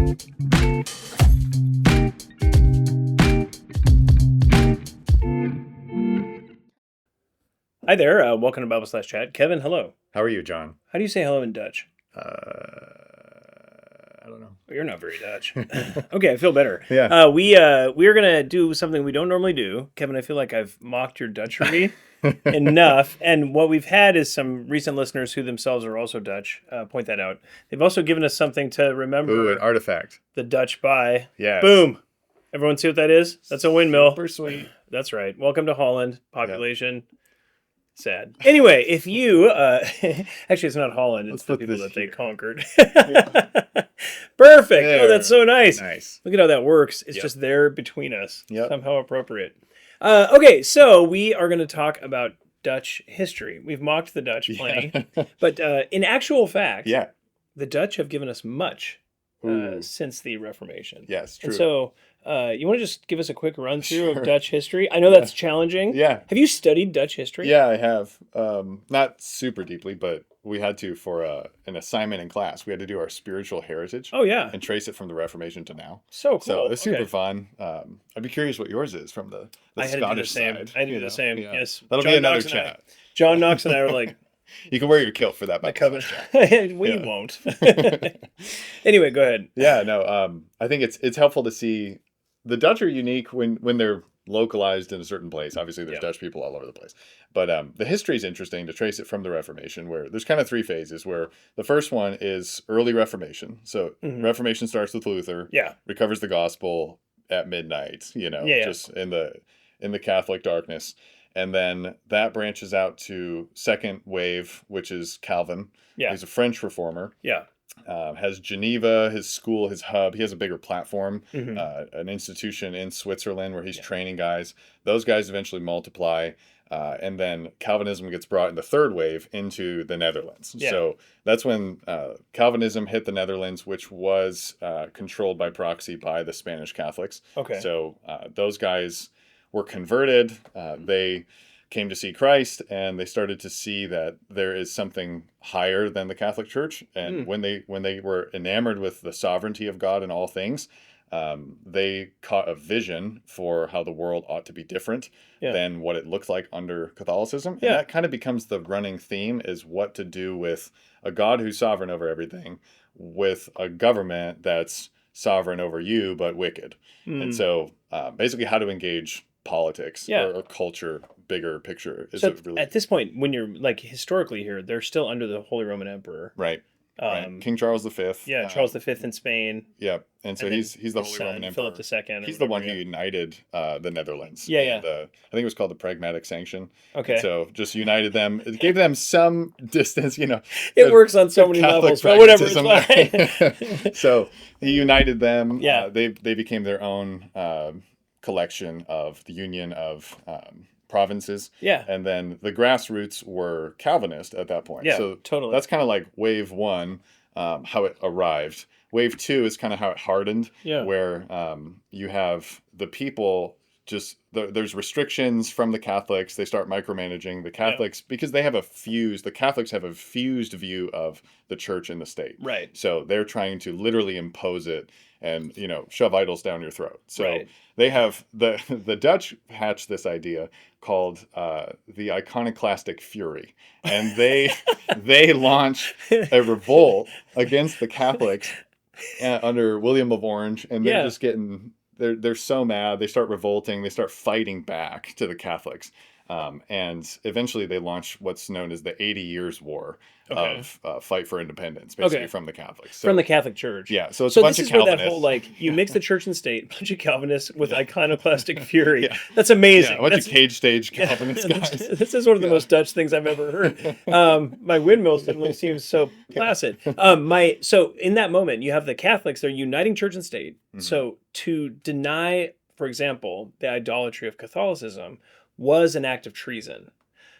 Hi there. Welcome to Bible Slash Chat. Kevin, hello. How are you, John? How do you say hello in Dutch? I don't know. You're not very Dutch. Okay, I feel better. Yeah. We're gonna do something we don't normally do. Kevin, I feel like I've mocked your Dutchery enough. And what we've had is some recent listeners who themselves are also Dutch point that out. They've also given us something to remember. Ooh, an artifact. The Dutch by. Yes. Boom. Everyone see what that is? That's a windmill. Super sweet. That's right. Welcome to Holland. Population. Sad. Anyway, if you actually, it's not Holland; it's the people that they conquered. Perfect. There. Oh, that's so nice. Nice. Look at how that works. It's Yep. just there between us. Yep. Somehow appropriate. Okay, so we are going to talk about Dutch history. We've mocked the Dutch plenty, but in actual fact, Yeah. the Dutch have given us much Ooh. since the Reformation. Yes. True. And so, you want to just give us a quick run through Sure. of Dutch history? I know that's challenging. Yeah. Have you studied Dutch history? Yeah, I have. Not super deeply, but we had to for an assignment in class. We had to do our spiritual heritage Oh, yeah. and trace it from the Reformation to now. So cool. So it's super Okay. fun. I'd be curious what yours is from the I had to do the Scottish same. side. I had to do you the know? same. Yeah. Yes. That'll John be another Knox and I- chat. John Knox and I were like, You can wear your kilt for that. the By covenant. We Yeah. won't. Anyway, go ahead. Yeah, no. I think it's helpful to see the Dutch are unique when they're localized in a certain place. Obviously, there's Yeah. Dutch people all over the place, but the history is interesting to trace it from the Reformation, where there's kind of three phases. Where the first one is early Reformation. So Mhm. Reformation starts with Luther, Yeah. recovers the gospel at midnight. Yeah. Just in the Catholic darkness. And then that branches out to second wave, which is Calvin. Yeah. He's a French reformer. Yeah. Has Geneva, his school, his hub. He has a bigger platform, Mhm. an institution in Switzerland where he's training guys. Those guys eventually multiply. And then Calvinism gets brought in the third wave into the Netherlands. Yeah. So that's when Calvinism hit the Netherlands, which was controlled by proxy by the Spanish Catholics. Okay. So those guys were converted. They came to see Christ, and they started to see that there is something higher than the Catholic Church. And when they were enamored with the sovereignty of God in all things, they caught a vision for how the world ought to be different Yeah. than what it looked like under Catholicism. Yeah. And that kind of becomes the running theme, is what to do with a God who's sovereign over everything, with a government that's sovereign over you but wicked. Mm. And so basically how to engage politics Yeah. or culture, bigger picture is So a really at this point, when you're like historically here, they're still under the Holy Roman Emperor. right. Um, King Charles V. Yeah, Charles V in Spain. Yeah, and so and then he's the his Holy son, Roman Emperor. Philip II. or He's the one whatever, who united the Netherlands. Yeah, yeah. And, I think it was called the Pragmatic Sanction. Okay. And so just united them. It gave them some distance, It the- works on so the many Catholic levels, but whatever. It's pragmatism. fine. So he united them. Yeah. They became their own collection of the Union of provinces. Yeah. And then the grassroots were Calvinist at that point. Yeah, So totally. that's kind of like wave one, how it arrived. Wave two is kind of how it hardened, Yeah. where you have the people just, there's restrictions from the Catholics. They start micromanaging the Catholics because the Catholics have a fused view of the church and the state. Right. So they're trying to literally impose it and, shove idols down your throat. So Right. they have the Dutch hatched this idea called the iconoclastic fury, and they launch a revolt against the Catholics under William of Orange, and they're Yeah. just getting they're so mad. They start revolting. They start fighting back to the Catholics. And eventually they launch what's known as the 80 Years' War Okay. of fight for independence, basically Okay. from the Catholics. So, From the Catholic Church. yeah, so it's So a bunch this of is where Calvinists. that whole you mix the church and state, a bunch of Calvinists with iconoclastic fury. Yeah. That's amazing. yeah, a bunch That's, of cage stage Calvinist guys. This is one of the most Dutch things I've ever heard. My windmill suddenly seems so placid. So in that moment, you have the Catholics. They're uniting church and state. Mhm. So to deny, for example, the idolatry of Catholicism was an act of treason.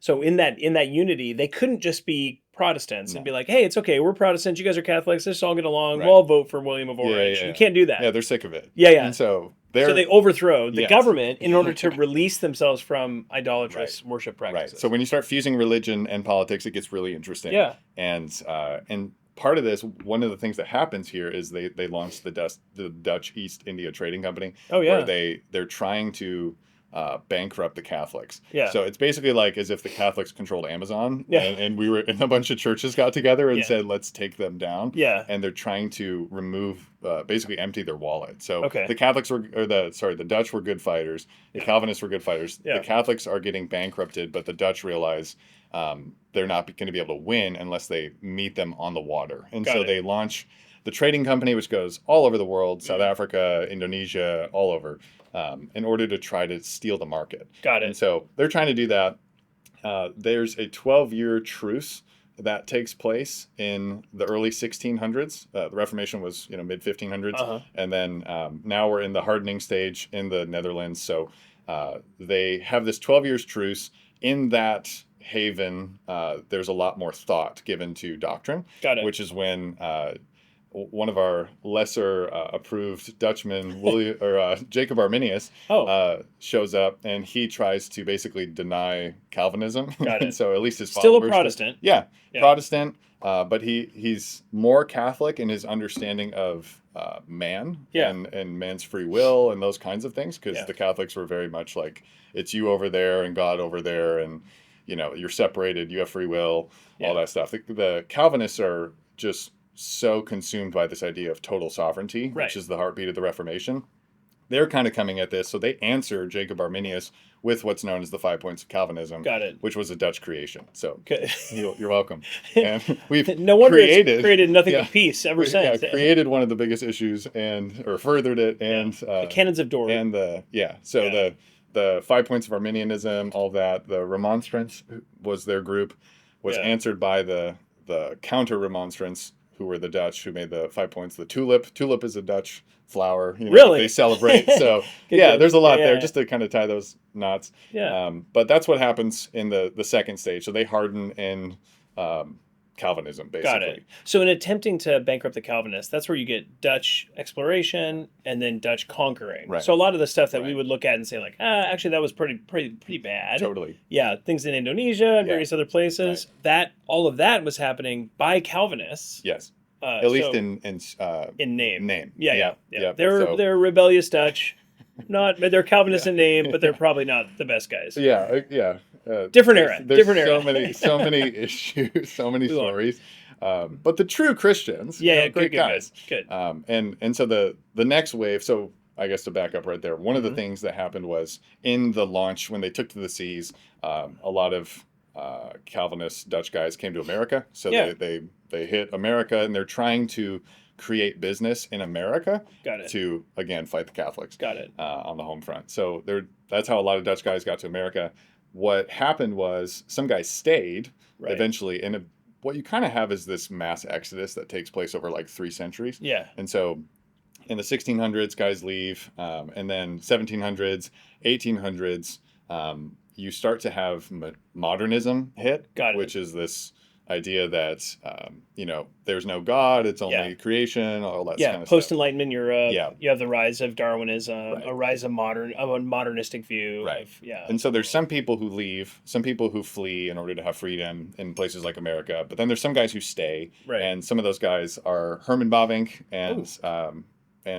So in that unity, they couldn't just be Protestants and No. be like, "Hey, it's okay. We're Protestants. You guys are Catholics. Let's all get along. Right. We'll all vote for William of Yeah, Orange." yeah, You yeah. can't do that. Yeah, they're sick of it. Yeah, yeah. And so they're So they overthrow the Yes. government in order to release themselves from idolatrous worship right. practices. So when you start fusing religion and politics, it gets really interesting. Yeah. And part of this, one of the things that happens here is they launched the Dutch East India Trading Company. Oh, yeah. Where they're trying to bankrupt the Catholics. Yeah. So it's basically like as if the Catholics controlled Amazon, Yeah. and we were, and a bunch of churches got together and Yeah. said, let's take them down. Yeah. And they're trying to remove, basically empty their wallet. So Okay. the Catholics the Dutch were good fighters. The Calvinists were good fighters. Yeah. The Catholics are getting bankrupted, but the Dutch realize they're not going to be able to win unless they meet them on the water. And so they launch the trading company, which goes all over the world, South Africa, Indonesia, all over, in order to try to steal the market. Got it. And so they're trying to do that. There's a 12-year truce that takes place in the early 1600s. The Reformation was, mid 1500s, and then now we're in the hardening stage in the Netherlands. So they have this 12 years truce. In that haven, there's a lot more thought given to doctrine. Got it. Which is when one of our lesser approved Dutchmen, Jacob Arminius, shows up, and he tries to basically deny Calvinism. Got it. And so at least his Still a followers, Protestant. yeah, Protestant, but he's more Catholic in his understanding of man and man's free will and those kinds of things, because the Catholics were very much like, it's you over there and God over there, and you're separated, you have free will, all that stuff. The Calvinists are just so consumed by this idea of total sovereignty, which is the heartbeat of the Reformation. They're kind of coming at this, so they answer Jacob Arminius with what's known as the 5 points of Calvinism. Got it. Which was a Dutch creation. So okay. You're welcome. And we've no wonder it's created nothing but peace ever since. Yeah, created one of the biggest issues or furthered it, and the Canons of Dort. And the 5 points of Arminianism, all that. The Remonstrants was their group, was answered by the Counter Remonstrants, who were the Dutch, who made the 5 points. The tulip. Tulip is a Dutch flower. Really? They celebrate. So good. There's a lot there just to kind of tie those knots. Yeah. But that's what happens in the second stage. So they harden in Calvinism, basically. Got it. So in attempting to bankrupt the Calvinists, that's where you get Dutch exploration and then Dutch conquering. Right. So a lot of the stuff that we would look at and say like, actually that was pretty bad. Totally. Yeah, things in Indonesia and various other places. Right. All of that was happening by Calvinists. Yes. At least in name. Name. Yeah. They're rebellious Dutch. They're Calvinists in name, but they're probably not the best guys. Yeah. Different era. There's so many issues, so many stories. But the true Christians, great guys. Good. And so the next wave. So I guess to back up right there, one of the things that happened was in the launch when they took to the seas, a lot of Calvinist Dutch guys came to America. So they hit America, and they're trying to create business in America to, again, fight the Catholics. Got it. On the home front. So that's how a lot of Dutch guys got to America. What happened was some guys stayed eventually, and what you kind of have is this mass exodus that takes place over like 3 centuries. Yeah. And so in the 1600s, guys leave, and then 1700s, 1800s, you start to have modernism hit, which is this idea that there's no God, it's only creation, all that kind of stuff. Post-Enlightenment Europe. You have the rise of Darwinism, a rise of a modernistic view. Right. And so there's some people who leave, some people who flee in order to have freedom in places like America, but then there's some guys who stay, and some of those guys are Herman Bavinck and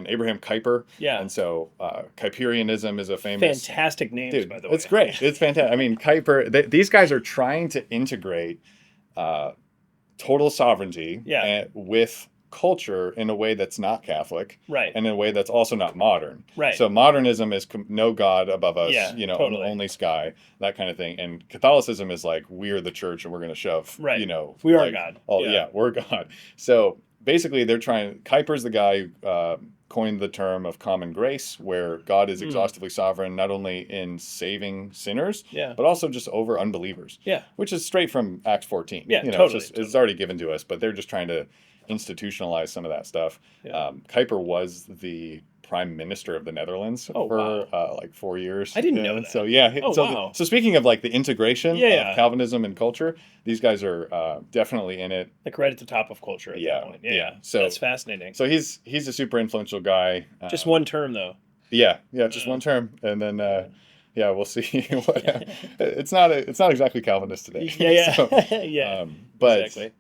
Abraham Kuyper. Yeah. And so Kuyperianism is a famous... Fantastic names, by the way. It's great. It's fantastic. I mean, Kuyper, these guys are trying to integrate total sovereignty with culture in a way that's not Catholic, and in a way that's also not modern. So modernism is no God above us, only sky, that kind of thing. And Catholicism is like, we're the church and we're going to shove, we are God. We're God. So basically Kuyper's the guy who coined the term of common grace, where God is exhaustively sovereign, not only in saving sinners, but also just over unbelievers. Which is straight from Acts 14. It's already given to us, but they're just trying to institutionalize some of that stuff. Kuyper was the prime minister of the Netherlands for like 4 years. I didn't know that. So so speaking of like the integration of Calvinism and culture, these guys are definitely in it. Like right at the top of culture at that point. So that's fascinating. So he's a super influential guy. Just one term though. Just one term, and then we'll see what it's not exactly Calvinist today. But exactly.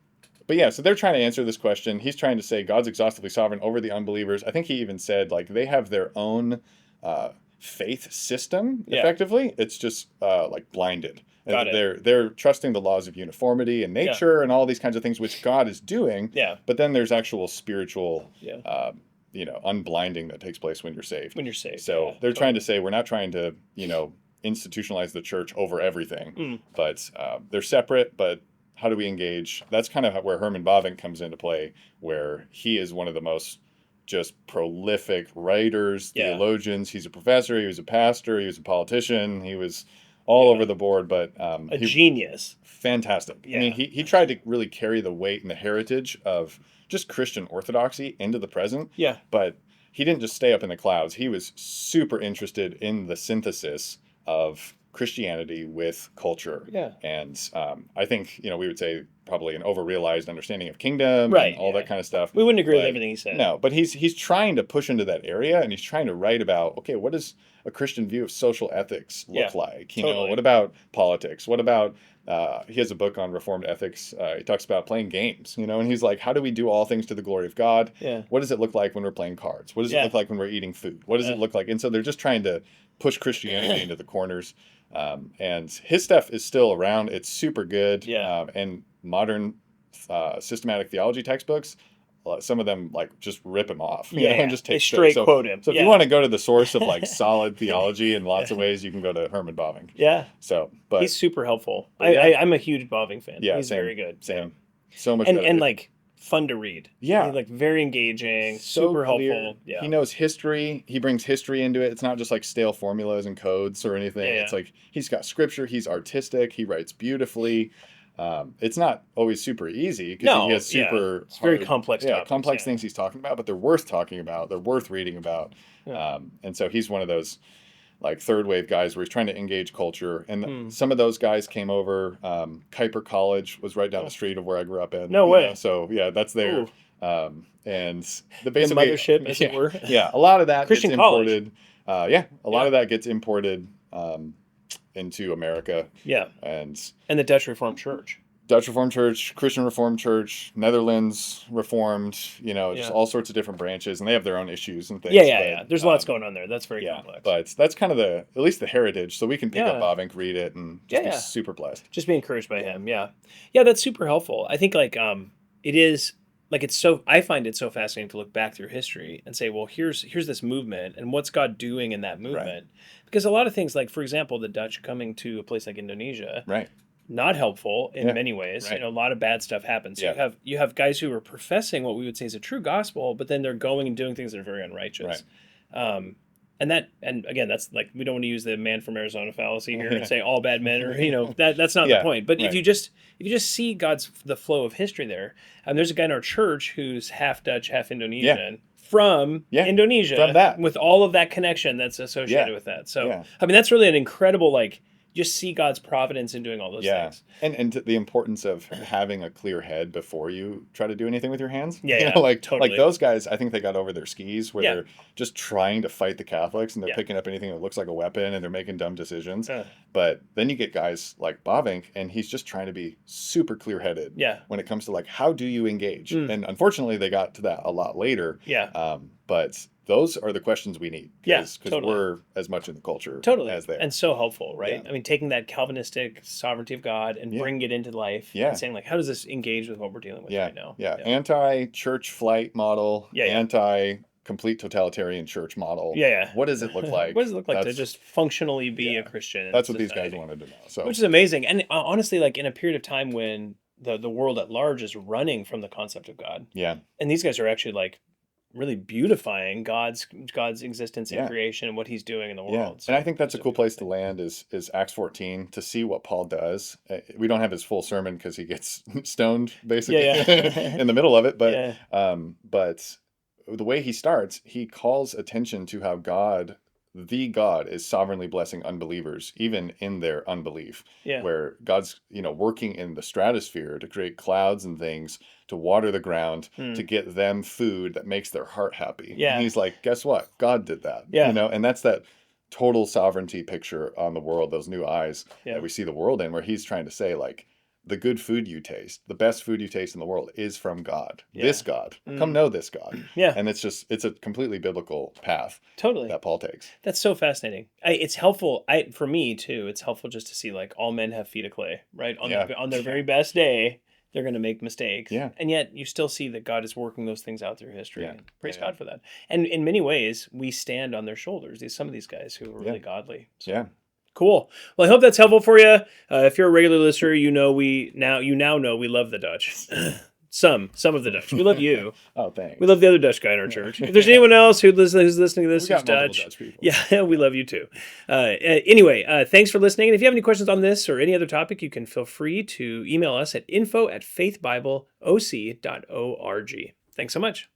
But yeah, so they're trying to answer this question. He's trying to say God's exhaustively sovereign over the unbelievers. I think he even said like they have their own faith system. Yeah. Effectively, it's just like blinded. Got it. They're trusting the laws of uniformity and nature and all these kinds of things, which God is doing. Yeah. But then there's actual spiritual, Yeah. unblinding that takes place when you're saved. When you're saved. So yeah, they're trying to say we're not trying to, institutionalize the church over everything, but they're separate. But how do we engage? That's kind of where Herman Bavinck comes into play, where he is one of the most just prolific writers, theologians. He's a professor. He was a pastor. He was a politician. He was all over the board, but a genius. Fantastic. Yeah. I mean, he tried to really carry the weight and the heritage of just Christian orthodoxy into the present. Yeah. But he didn't just stay up in the clouds. He was super interested in the synthesis of Christianity with culture. Yeah. And I think, we would say probably an overrealized understanding of kingdom Right, and all that kind of stuff. We wouldn't agree with everything he said. No, but he's trying to push into that area, and he's trying to write about, okay, what does a Christian view of social ethics look like? Totally. What about politics? What about he has a book on Reformed ethics. He talks about playing games, and he's like, how do we do all things to the glory of God? Yeah. What does it look like when we're playing cards? What does it look like when we're eating food? What does it look like? And so they're just trying to push Christianity into the corners. And his stuff is still around. It's super good. Yeah. And modern systematic theology textbooks, some of them like just rip him off. And just take they straight quote him. So if you want to go to the source of like solid theology in lots of ways, you can go to Herman Bavinck. Yeah. So, but he's super helpful. I'm a huge Bavinck fan. Yeah, he's same, very good. Same. So much and better. like fun to read. Yeah. Like very engaging, So super clear. helpful. Yeah. He knows history. He brings history into it. It's not just like stale formulas and codes or anything. Yeah. It's like he's got scripture. He's artistic. He writes beautifully. It's not always super easy because he has super it's very complex topics, complex things he's talking about, but they're worth talking about. They're worth reading about. Yeah. And so he's one of those like third wave guys where he's trying to engage culture. And some of those guys came over. Kuiper College was right down the street of where I grew up in. No way. So yeah, that's there. Ooh. And the mothership, as it were. Yeah, a lot of that Christian gets college. imported. A lot of that gets imported into America. Yeah. And the Dutch Reformed Church. Dutch Reformed Church, Christian Reformed Church, Netherlands Reformed, just all sorts of different branches, and they have their own issues and things. Yeah. There's lots going on there. That's very complex. But that's kind of at least the heritage, so we can pick up Bavinck, read it, and just be super blessed. Just be encouraged by him. Yeah. Yeah, that's super helpful. I think like it is like I find it so fascinating to look back through history and say, well, here's this movement and what's God doing in that movement? Right. Because a lot of things, like for example, the Dutch coming to a place like Indonesia, right. Not helpful in many ways. Right. A lot of bad stuff happens. So you have guys who are professing what we would say is a true gospel, but then they're going and doing things that are very unrighteous. Right. And again, that's like, we don't want to use the man from Arizona fallacy here and say all bad men are, that's not the point. But if you just see the flow of history there, and there's a guy in our church who's half Dutch, half Indonesian. From Indonesia, from that. With all of that connection that's associated with that. So, I mean, that's really an incredible, like, just see God's providence in doing all those things. And the importance of having a clear head before you try to do anything with your hands. Totally. Like those guys, I think they got over their skis where they're just trying to fight the Catholics and they're picking up anything that looks like a weapon and they're making dumb decisions. But then you get guys like Bavinck and he's just trying to be super clear-headed when it comes to like, how do you engage? And unfortunately, they got to that a lot later. But those are the questions we need. Because we're as much in the culture as they are. And so helpful, right? I mean, taking that Calvinistic sovereignty of God and bringing it into life and saying, like, how does this engage with what we're dealing with right now? Anti-church flight model, anti-complete totalitarian church model. What does it look like? What does it look like to just functionally be a Christian? That's what these guys wanted to know. So, which is amazing. And honestly, like in a period of time when the world at large is running from the concept of God. And these guys are actually like really beautifying God's existence in creation and what he's doing in the world. So, and I think that's a cool place to land is Acts 14 to see what Paul does. We don't have his full sermon because he gets stoned basically in the middle of it. But but the way he starts, he calls attention to how God is sovereignly blessing unbelievers, even in their unbelief. Where God's, working in the stratosphere to create clouds and things, to water the ground, to get them food that makes their heart happy. And he's like, guess what? God did that. And that's that total sovereignty picture on the world, those new eyes that we see the world in, where he's trying to say, like, the good food you taste, the best food you taste in the world is from God. Yeah. This God. Come know this God. Yeah. And it's a completely biblical path Totally. that Paul takes. That's so fascinating. It's helpful. For me too. It's helpful just to see like all men have feet of clay, right? On their very best day, they're going to make mistakes. Yeah. And yet you still see that God is working those things out through history. Yeah. And praise Yeah. God for that. And in many ways, we stand on their shoulders. Some of these guys who are really godly. So. Yeah. Cool. Well, I hope that's helpful for you. If you're a regular listener, you now know we love the Dutch. Some of the Dutch. We love you. Oh, thanks. We love the other Dutch guy in our church. If there's anyone else who's listening to this We got who's multiple Dutch, Dutch people. yeah, we love you too. Anyway, thanks for listening. And if you have any questions on this or any other topic, you can feel free to email us at info@faithbibleoc.org. Thanks so much.